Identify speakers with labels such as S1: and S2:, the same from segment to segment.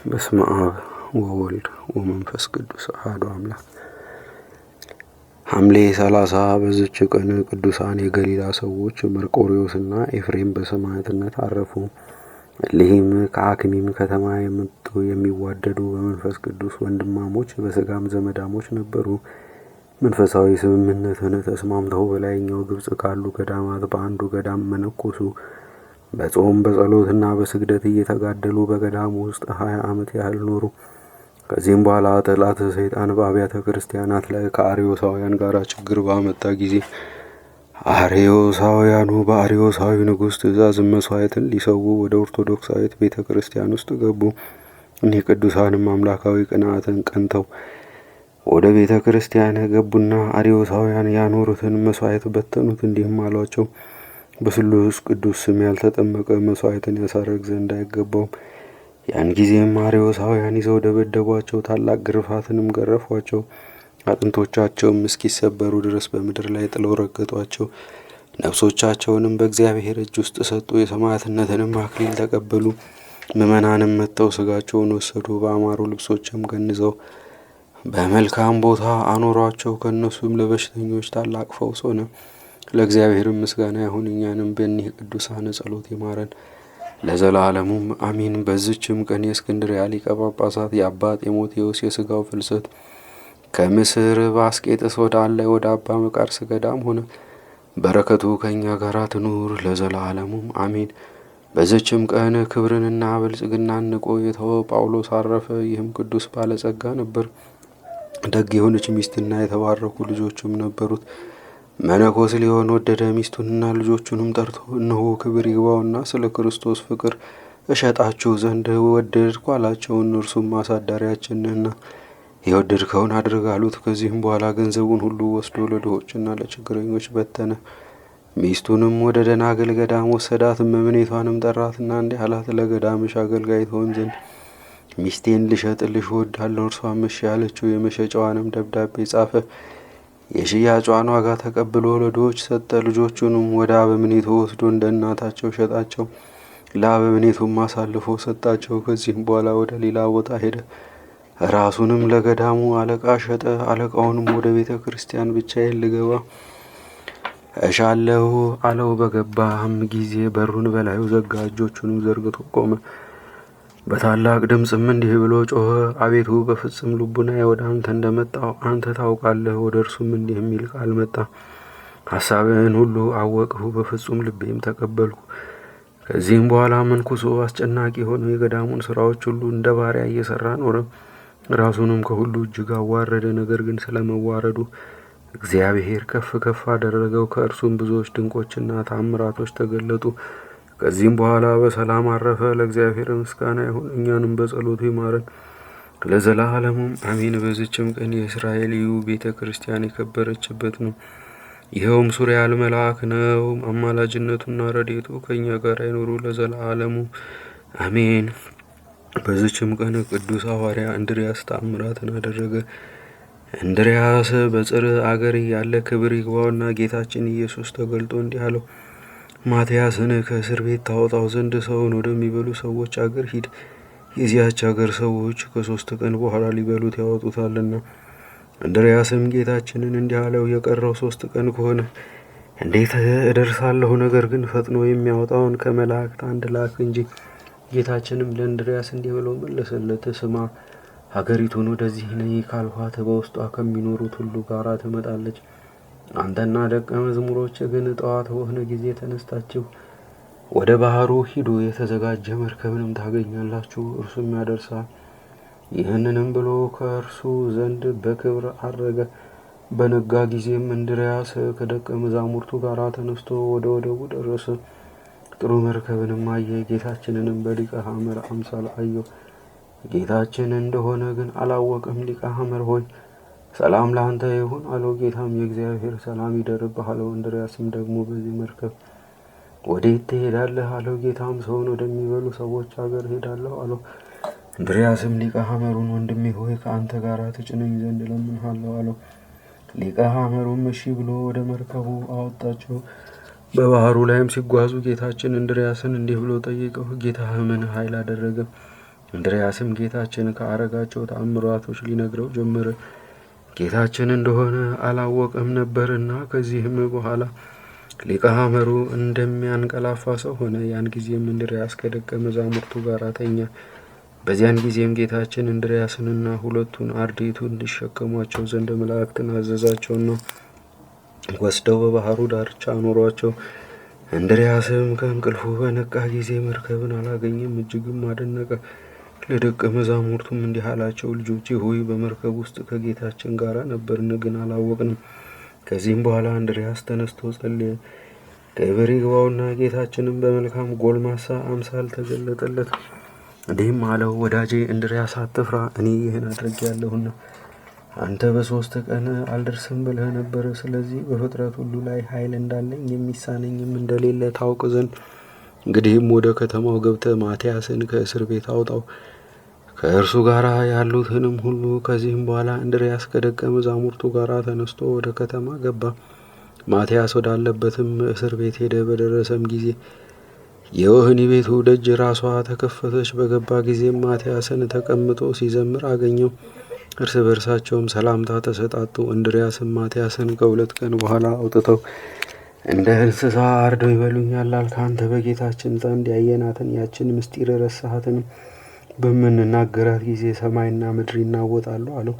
S1: በስመ አብ ወወልድ ወመንፈስ ቅዱስ አሐዱ አምላክ። ሐምሌ 30 በዚች ቀን ቅዱሳን የገሊላ ሰዎች መርቆሬዎስና ኤፍሬም በሰማዕትነት አረፉ። እሊህም ከአክሚም ከተማ የመጡ የሚዋደዱ በመንፈስ ቅዱስ ወንድማሞች በሥጋም ዘመዳሞች ነበሩ። መንፈሳዊ ስምምነትን ተስማምተው በላይኛው ግብጽ ካሉ ገዳማት በአንዱ ገዳም መነኮሱ። በጾም በጸሎትና በስግደት እየተጋደሉ በገዳሙ ውስጥ 20 ዓመት ያህል ኖሩ። ከዚህም በኋላ ጠላት ሰይጣን በአብያተ ክርስቲያናት ላይ ከአርዮሳውያን ጋር ችግር ባመጣ ጊዜ አርዮሳውያኑ በአርዮሳዊ ንጉሥ ትእዛዝ መስዋዕትን ሊሰዉ ወደ ኦርቶዶክሳዊት ቤተ ክርስቲያን ውስጥ ገቡ። እኒህ ቅዱሳንም አምላካዊ ቅንዓትን ቀንተው ወደ ቤተ ክርስቲያን ገቡና አርዮሳውያን ያኖሩትን መስዋዕት በተኑት። እንዲህም አሏቸው፣ በስሉስ ቅዱስ ስም ያልተጠመቀ መስዋዕትን ያሳርግ ዘንድ አይገባውም። ያን ጊዜም አርዮሳውያን ይዘው ደበደቧቸው፣ ታላቅ ግርፋትንም ገረፏቸው። አጥንቶቻቸውም እስኪሰበሩ ድረስ በምድር ላይ ጥለው ረገጧቸው። ነፍሶቻቸውንም በእግዚአብሔር እጅ ውስጥ ሰጡ። የሰማዕትነትንም አክሊል ተቀበሉ። ምዕመናንም መጥተው ስጋቸውን ወሰዱ። በአማሩ ልብሶችም ገንዘው በመልካም ቦታ አኖሯቸው። ከእነሱም ለበሽተኞች ታላቅ ፈውስ ሆነ። ለእግዚአብሔርም ምስጋና ይሁን፣ እኛንም በእኒህ ቅዱሳን ጸሎት ይማረን ለዘላለሙም አሚን። በዚችም ቀን የእስክንድርያ ሊቀ ጳጳሳት የአባ ጢሞቴዎስ የሥጋው ፍልሰት ከምስር በአስቄጥስ ወዳለ ወደ አባ መቃርስ ገዳም ሆነ። በረከቱ ከእኛ ጋር ትኑር ለዘላለሙም አሚን። በዚችም ቀን ክብርንና ብልጽግናን ንቆ የተወ ጳውሎስ አረፈ። ይህም ቅዱስ ባለጸጋ ነበር። ደግ የሆነች ሚስትና የተባረኩ ልጆችም ነበሩት። መነኮስ ሊሆን ወደደ። ሚስቱንና ልጆቹንም ጠርቶ እነሆ ክብር ይግባውና ስለ ክርስቶስ ፍቅር እሸጣችሁ ዘንድ ወደድኩ አላቸው። እነርሱም አሳዳሪያችን ነህና የወደድከውን አድርግ አሉት። ከዚህም በኋላ ገንዘቡን ሁሉ ወስዶ ለድሆችና ለችግረኞች በተነ። ሚስቱንም ወደ ደናግል ገዳም ወሰዳት። እመምኔቷንም ጠራትና እንዲህ አላት፣ ለገዳምሽ አገልጋይ ትሆን ዘንድ ሚስቴን ልሸጥልሽ እወዳለሁ። እርሷም እሺ አለችው። የመሸጫዋንም ደብዳቤ ጻፈ። የሽያጯን ዋጋ ተቀብሎ ለድሆች ሰጠ። ልጆቹንም ወደ አበምኔቱ ወስዶ እንደ እናታቸው ሸጣቸው። ለአበምኔቱም አሳልፎ ሰጣቸው። ከዚህም በኋላ ወደ ሌላ ቦታ ሄደ። ራሱንም ለገዳሙ አለቃ ሸጠ። አለቃውንም ወደ ቤተ ክርስቲያን ብቻዬን ልገባ እሻለሁ አለው። በገባም ጊዜ በሩን በላዩ ዘጋ። እጆቹንም ዘርግቶ ቆመ። በታላቅ ድምፅም እንዲህ ብሎ ጮኸ፣ አቤቱ በፍጹም ልቡናዬ ወደ አንተ እንደመጣሁ አንተ ታውቃለህ። ወደ እርሱም እንዲህ የሚል ቃል መጣ፣ ሐሳብህን ሁሉ አወቅሁ፣ በፍጹም ልቤም ተቀበልኩ። ከዚህም በኋላ መንኩሶ አስጨናቂ የሆነው የገዳሙን ስራዎች ሁሉ እንደ ባሪያ እየሰራ ኖረ። ራሱንም ከሁሉ እጅግ አዋረደ። ነገር ግን ስለመዋረዱ እግዚአብሔር ከፍ ከፍ አደረገው። ከእርሱም ብዙዎች ድንቆችና ታምራቶች ተገለጡ። ከዚህም በኋላ በሰላም አረፈ። ለእግዚአብሔር ምስጋና ይሁን፣ እኛንም በጸሎቱ ይማረን ለዘላለሙም አሚን። በዚችም ቀን የእስራኤልዩ ቤተ ክርስቲያን የከበረችበት ነው። ይኸውም ሱሪያል መልአክ ነው። አማላጅነቱና ረድኤቱ ከእኛ ጋር አይኖሩ ለዘላለሙ አሜን። በዚችም ቀን ቅዱስ ሐዋርያ እንድርያስ ተአምራትን አደረገ። እንድርያስ በጽር አገር ያለ ክብር ይግባውና ጌታችን ኢየሱስ ተገልጦ እንዲህ አለው፣ ማትያስን ከእስር ቤት ታወጣው ዘንድ ሰውን ወደሚበሉ ሰዎች አገር ሂድ። የዚያች አገር ሰዎች ከ3 ቀን በኋላ ሊበሉት ያወጡታልና። እንድርያስም ጌታችንን እንዲህ አለው፣ የቀረው 3 ቀን ከሆነ እንዴት እደርሳለሁ? ነገር ግን ፈጥኖ የሚያወጣውን ከመላእክት አንድ ላክ እንጂ። ጌታችንም ለእንድርያስ እንዲህ ብሎ መለሰለት፣ ስማ፣ ሀገሪቱን ወደዚህ ነይ ካልኋት በውስጧ ከሚኖሩት ሁሉ ጋር ትመጣለች። አንተና ደቀ መዝሙሮች ግን ጠዋት በሆነ ጊዜ ተነስታችሁ ወደ ባህሩ ሂዱ፣ የተዘጋጀ መርከብንም ታገኛላችሁ፣ እርሱም ያደርሳል። ይህንንም ብሎ ከእርሱ ዘንድ በክብር አረገ። በነጋ ጊዜም እንድርያስ ከደቀ መዛሙርቱ ጋር ተነስቶ ወደ ወደቡ ደረሰ። ጥሩ መርከብንም አየ። ጌታችንንም በሊቀ ሐመር አምሳል አየው። ጌታችን እንደሆነ ግን አላወቅም። ሊቀ ሐመር ሆይ ሰላም ለአንተ ይሁን አለው። ጌታም የእግዚአብሔር ሰላም ይደርብህ አለው። እንድርያስም ደግሞ በዚህ መርከብ ወዴት ትሄዳለህ አለው። ጌታም ሰውን ወደሚበሉ ሰዎች አገር ሄዳለሁ አለው። እንድርያስም ሊቀ ሐመሩን ወንድሜ ሆይ ከአንተ ጋር ትጭነኝ ዘንድ እለምንሃለሁ አለው። ሊቀ ሐመሩም እሺ ብሎ ወደ መርከቡ አወጣቸው። በባህሩ ላይም ሲጓዙ ጌታችን እንድርያስን እንዲህ ብሎ ጠየቀው፣ ጌታህ ምን ኃይል አደረገ? እንድርያስም ጌታችን ከአረጋቸው ተአምራቶች ሊነግረው ጀመረ። ጌታችን እንደሆነ አላወቀም ነበርና። ከዚህም በኋላ ሊቀ ሐመሩ እንደሚያንቀላፋ ሰው ሆነ። ያን ጊዜም እንድርያስ ከደቀ መዛሙርቱ ጋር ተኛ። በዚያን ጊዜም ጌታችን እንድርያስንና ሁለቱን አርድእቱ እንዲሸከሟቸው ዘንድ መላእክትን አዘዛቸውና ወስደው በባህሩ ዳርቻ አኖሯቸው። እንድርያስም ከእንቅልፉ በነቃ ጊዜ መርከብን አላገኘም፣ እጅግም አደነቀ። ለደቀ መዛሙርቱም እንዲህ አላቸው፣ ልጆቼ ሆይ በመርከብ ውስጥ ከጌታችን ጋር ነበርን፣ ግን አላወቅንም። ከዚህም በኋላ እንድርያስ ተነስቶ ጸለየ። ክብር ይግባውና ጌታችንም በመልካም ጎልማሳ አምሳል ተገለጠለት። እንዲህም አለው፣ ወዳጄ እንድርያስ አትፍራ፣ እኔ ይህን አድርጌያለሁና። አንተ በ3 ቀን አልደርስም ብለህ ነበር። ስለዚህ በፍጥረት ሁሉ ላይ ኃይል እንዳለኝ የሚሳነኝም እንደሌለ ታውቅ ዘንድ እንግዲህም ወደ ከተማው ገብተህ ማትያስን ከእስር ቤት አውጣው፣ ከእርሱ ጋር ያሉትንም ሁሉ። ከዚህም በኋላ እንድርያስ ከደቀ መዛሙርቱ ጋር ተነስቶ ወደ ከተማ ገባ። ማትያስ ወዳለበትም እስር ቤት ሄደ። በደረሰም ጊዜ የወህኒ ቤቱ ደጅ ራሷ ተከፈተች። በገባ ጊዜም ማትያስን ተቀምጦ ሲዘምር አገኘው። እርስ በርሳቸውም ሰላምታ ተሰጣጡ። እንድርያስም ማትያስን ከ2 ቀን በኋላ አውጥተው እንደ እንስሳ አርደው ይበሉኛል አልክ። አንተ በጌታችን ዘንድ ያየናትን ያችን ምስጢር ረሳሃትንም? በምንናገራት ጊዜ ሰማይና ምድር ይናወጣሉ አለው።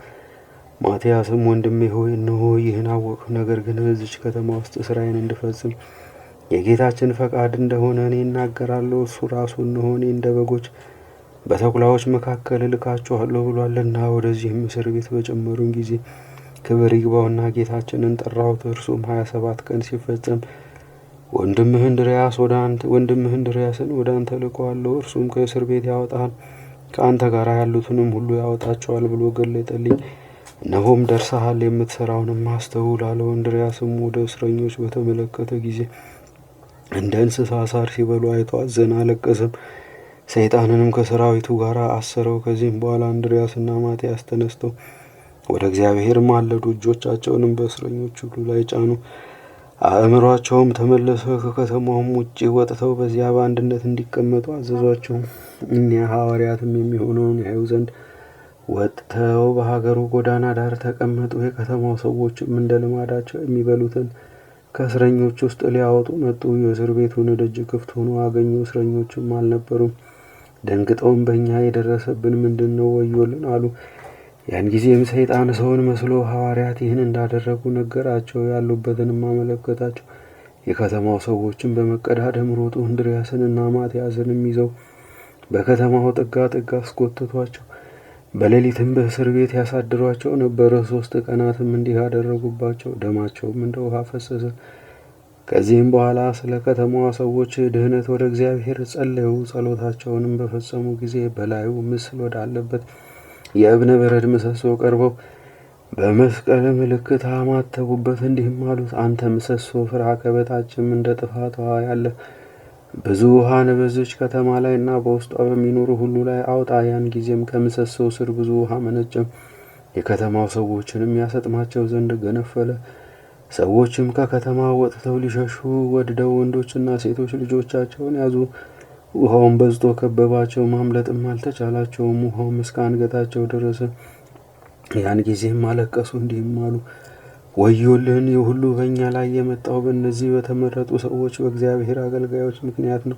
S1: ማትያስም ወንድሜ ሆይ እነሆ ይህን አወቅሁ። ነገር ግን በዚች ከተማ ውስጥ ስራዬን እንድፈጽም የጌታችን ፈቃድ እንደሆነ እኔ እናገራለሁ። እሱ ራሱ እነሆ እኔ እንደ በጎች በተኩላዎች መካከል እልካችኋለሁ ብሏልና። ወደዚህም እስር ቤት በጨመሩን ጊዜ ክብር ይግባውና ጌታችንን ጠራሁት። እርሱም 27 ቀን ሲፈጸም ወንድምህ እንድርያስን ወደ አንተ ልኮአለሁ፣ እርሱም ከእስር ቤት ያወጣል፣ ከአንተ ጋር ያሉትንም ሁሉ ያወጣቸዋል ብሎ ገለጠልኝ። እነሆም ደርሰሃል፣ የምትሰራውንም አስተውል አለው። እንድርያስም ወደ እስረኞች በተመለከተ ጊዜ እንደ እንስሳ ሳር ሲበሉ አይቶ አዘነ፣ አለቀሰም። ሰይጣንንም ከሰራዊቱ ጋር አሰረው። ከዚህም በኋላ እንድርያስና ማትያስ ተነስተው ወደ እግዚአብሔር ማለዱ፣ እጆቻቸውንም በእስረኞች ሁሉ ላይ ጫኑ። አእምሯቸውም ተመለሰ። ከከተማውም ውጭ ወጥተው በዚያ በአንድነት እንዲቀመጡ አዘዟቸው። እኒያ ሐዋርያትም የሚሆነውን ያዩ ዘንድ ወጥተው በሀገሩ ጎዳና ዳር ተቀመጡ። የከተማው ሰዎችም እንደ ልማዳቸው የሚበሉትን ከእስረኞች ውስጥ ሊያወጡ መጡ። የእስር ቤቱን ደጅ ክፍት ሆኖ አገኙ፣ እስረኞችም አልነበሩም። ደንግጠውም በእኛ የደረሰብን ምንድን ነው? ወዮልን አሉ። ያን ጊዜም ሰይጣን ሰውን መስሎ ሐዋርያት ይህን እንዳደረጉ ነገራቸው፣ ያሉበትንም አመለከታቸው። የከተማው ሰዎችም በመቀዳደም ሮጡ፣ እንድርያስንና ማትያስንም ይዘው በከተማው ጥጋ አስጎተቷቸው። በሌሊትም በእስር ቤት ያሳድሯቸው ነበረ። 3 ቀናትም እንዲህ ያደረጉባቸው፣ ደማቸውም እንደ ውሃ ፈሰሰ። ከዚህም በኋላ ስለ ከተማዋ ሰዎች ድህነት ወደ እግዚአብሔር ጸለዩ። ጸሎታቸውንም በፈጸሙ ጊዜ በላዩ ምስል ወዳለበት የእብነ በረድ ምሰሶ ቀርበው በመስቀል ምልክት አማተቡበት። እንዲህም አሉት፣ አንተ ምሰሶ ፍራ፣ ከበታችም እንደ ጥፋቷ ያለ ብዙ ውሃን በዚች ከተማ ላይ እና በውስጧ በሚኖሩ ሁሉ ላይ አውጣ። ያን ጊዜም ከምሰሶው ስር ብዙ ውሃ መነጨም፣ የከተማው ሰዎችንም ያሰጥማቸው ዘንድ ገነፈለ። ሰዎችም ከከተማ ወጥተው ሊሸሹ ወድደው ወንዶችና ሴቶች ልጆቻቸውን ያዙ። ውሃውን በዝቶ ከበባቸው፣ ማምለጥም አልተቻላቸውም። ውሃውም እስከ አንገታቸው ደረሰ። ያን ጊዜም አለቀሱ፣ እንዲህም አሉ፣ ወዮልን! ይህ ሁሉ በእኛ ላይ የመጣው በእነዚህ በተመረጡ ሰዎች በእግዚአብሔር አገልጋዮች ምክንያት ነው።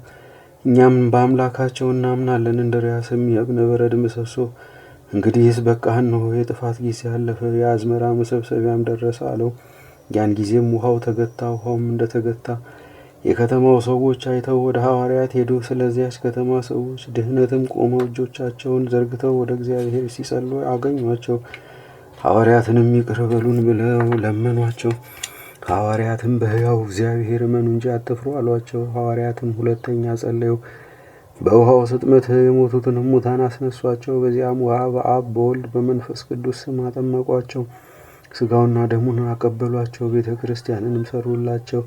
S1: እኛም በአምላካቸው እናምናለን። እንድርያስም የእብነ በረድ ምሰሶ እንግዲህስ በቃህን ነው፣ የጥፋት ጊዜ አለፈ፣ የአዝመራ መሰብሰቢያም ደረሰ አለው። ያን ጊዜም ውሃው ተገታ። ውሃውም እንደተገታ የከተማው ሰዎች አይተው ወደ ሐዋርያት ሄዱ። ስለዚያች ከተማ ሰዎች ድህነትም ቆመው እጆቻቸውን ዘርግተው ወደ እግዚአብሔር ሲጸልዩ አገኟቸው። ሐዋርያትንም ይቅር በሉን ብለው ለመኗቸው። ሐዋርያትም በሕያው እግዚአብሔር እመኑ እንጂ አትፍሩ አሏቸው። ሐዋርያትም 2ኛ ጸለዩ። በውሃው ስጥመት የሞቱትንም ሙታን አስነሷቸው። በዚያም ውሃ በአብ በወልድ በመንፈስ ቅዱስ ስም አጠመቋቸው። ሥጋውና ደሙን አቀበሏቸው። ቤተ ክርስቲያንንም ሰሩላቸው።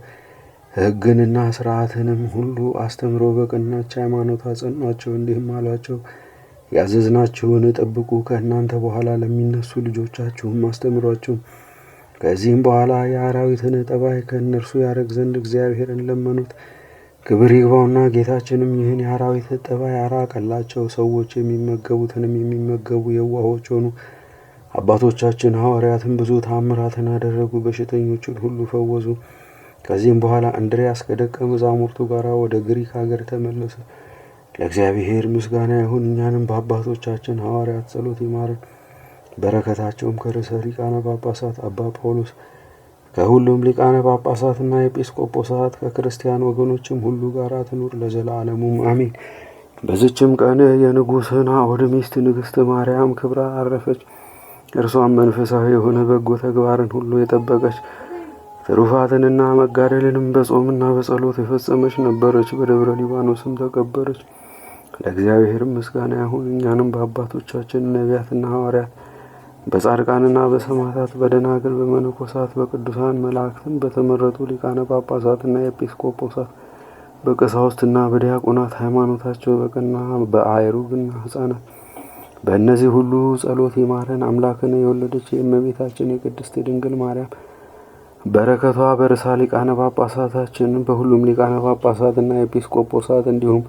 S1: ሕግንና ሥርዓትንም ሁሉ አስተምሮ በቀናች ሃይማኖት አጸኗቸው። እንዲህም አሏቸው፣ ያዘዝናችሁን ጠብቁ፣ ከእናንተ በኋላ ለሚነሱ ልጆቻችሁም አስተምሯቸው። ከዚህም በኋላ የአራዊትን ጠባይ ከእነርሱ ያረግ ዘንድ እግዚአብሔርን ለመኑት። ክብር ይግባውና ጌታችንም ይህን የአራዊት ጠባይ አራቀላቸው። ሰዎች የሚመገቡትንም የሚመገቡ የዋሆች ሆኑ። አባቶቻችን ሐዋርያትን ብዙ ታምራትን አደረጉ፣ በሽተኞችን ሁሉ ፈወሱ። ከዚህም በኋላ እንድርያስ ከደቀ መዛሙርቱ ጋር ወደ ግሪክ ሀገር ተመለሰ። ለእግዚአብሔር ምስጋና ይሁን፣ እኛንም በአባቶቻችን ሐዋርያት ጸሎት ይማረን፣ በረከታቸውም ከርዕሰ ሊቃነ ጳጳሳት አባ ጳውሎስ ከሁሉም ሊቃነ ጳጳሳትና ኤጲስቆጶሳት ከክርስቲያን ወገኖችም ሁሉ ጋር ትኑር ለዘላለሙም አሜን። በዚችም ቀን የንጉሥ ናዖድ ሚስት ንግሥት ማርያም ክብራ አረፈች። እርሷም መንፈሳዊ የሆነ በጎ ተግባርን ሁሉ የጠበቀች ትሩፋትንና መጋደልንም በጾምና በጸሎት የፈጸመች ነበረች። በደብረ ሊባኖስም ተቀበረች። ለእግዚአብሔር ምስጋና ይሁን፣ እኛንም በአባቶቻችን ነቢያትና ሐዋርያት በጻድቃንና በሰማዕታት በደናግል በመነኮሳት በቅዱሳን መላእክትን በተመረጡ ሊቃነ ጳጳሳትና ኤጲስቆጶሳት በቀሳውስትና በዲያቆናት ሃይማኖታቸው በቀና በአእሩግና ሕፃናት በእነዚህ ሁሉ ጸሎት ይማረን። አምላክን የወለደች የእመቤታችን የቅድስት ድንግል ማርያም በረከቷ በርዕሰ ሊቃነ ጳጳሳታችን በሁሉም ሊቃነ ጳጳሳትና ኤጲስቆጶሳት እንዲሁም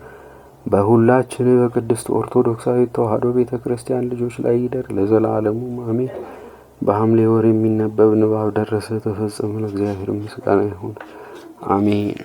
S1: በሁላችን በቅድስት ኦርቶዶክሳዊት ተዋሕዶ ቤተ ክርስቲያን ልጆች ላይ ይደር ለዘላለሙ አሜን። በሐምሌ ወር የሚነበብ ንባብ ደረሰ፣ ተፈጸመ። ለእግዚአብሔር ምስጋና ይሁን አሜን።